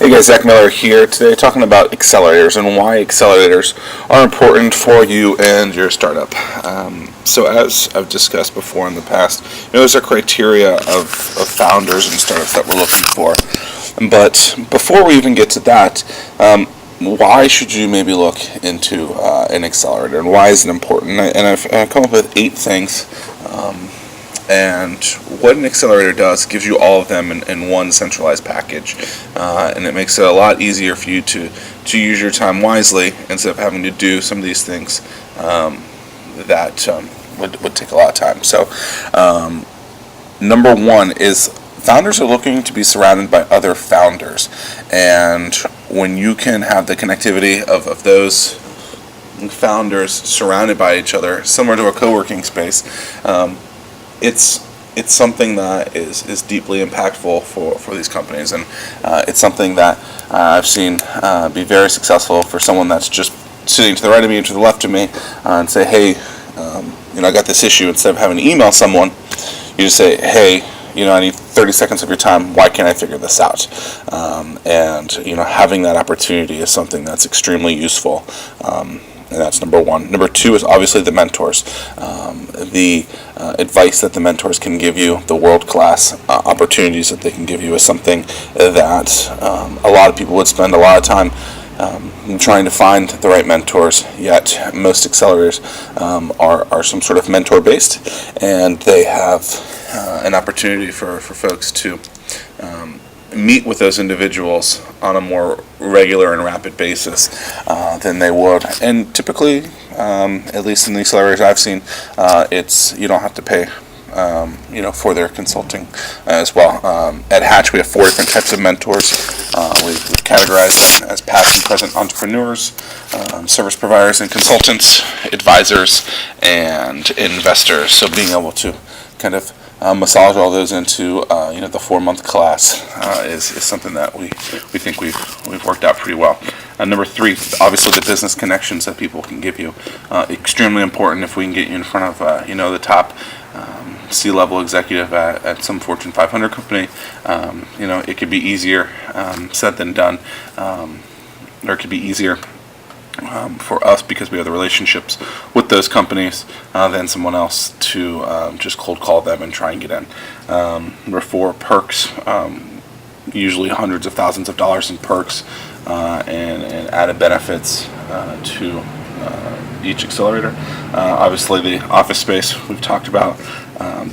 Hey guys, Zach Miller here today talking about accelerators and why accelerators are important for you and your startup. So as I've discussed before in the past, there's a criteria of founders and startups that we're looking for. But before we even get to that, why should you maybe look into an accelerator and why is it important? And I've come up with 8 things. And what an accelerator does, gives you all of them in one centralized package, and it makes it a lot easier for you to use your time wisely instead of having to do some of these things that would take a lot of time. So number one is founders are looking to be surrounded by other founders, and when you can have the connectivity of those founders surrounded by each other, similar to a co-working space, it's something that is deeply impactful for these companies, and it's something that I've seen be very successful for someone that's just sitting to the right of me or to the left of me and say, hey, I got this issue. Instead of having to email someone, you just say, hey, I need 30 seconds of your time. Why can't I figure this out? And having that opportunity is something that's extremely useful. And that's number one. Number two is obviously the mentors. The advice that the mentors can give you, the world-class opportunities that they can give you is something that a lot of people would spend a lot of time trying to find the right mentors, yet most accelerators are some sort of mentor-based, and they have an opportunity for folks to meet with those individuals on a more regular and rapid basis than they would. And typically, at least in the accelerators I've seen, it's you don't have to pay for their consulting as well. At Hatch, we have 4 different types of mentors. We've categorized them as past and present entrepreneurs, service providers and consultants, advisors, and investors. So being able to kind of massage all those into the 4-month class is something that we think we've worked out pretty well. Number 3, obviously the business connections that people can give you, extremely important. If we can get you in front of the top C-level executive at some Fortune 500 company, it could be easier said than done, or it could be easier for us because we have the relationships with those companies than someone else to just cold call them and try and get in. Number 4, perks, usually hundreds of thousands of dollars in perks and added benefits to each accelerator. Obviously the office space we've talked about,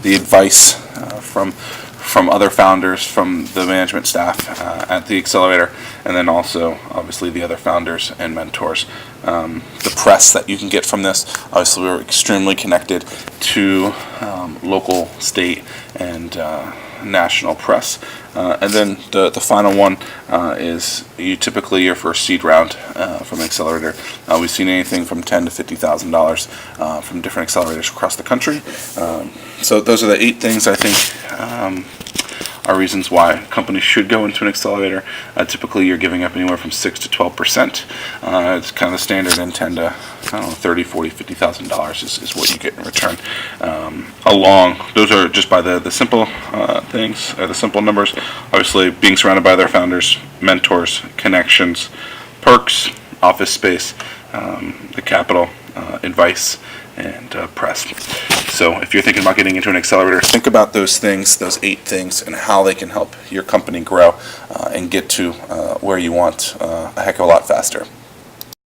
the advice from other founders, from the management staff at the accelerator, and then also obviously the other founders and mentors. The press that you can get from this, obviously we're extremely connected to local, state, and national press. And then the final one is typically your first seed round from an accelerator. We've seen anything from $10,000 to $50,000 from different accelerators across the country. So those are the 8 things I think are reasons why companies should go into an accelerator. Typically you're giving up anywhere from 6 to 12%. It's kind of the standard, and 10 to $30,000, $40,000, $50,000 is what you get in return. Those are just by the simple things, the simple numbers. Obviously being surrounded by their founders, mentors, connections, perks, office space, the capital, advice, and press. So if you're thinking about getting into an accelerator, think about those things, those 8 things, and how they can help your company grow and get to where you want a heck of a lot faster.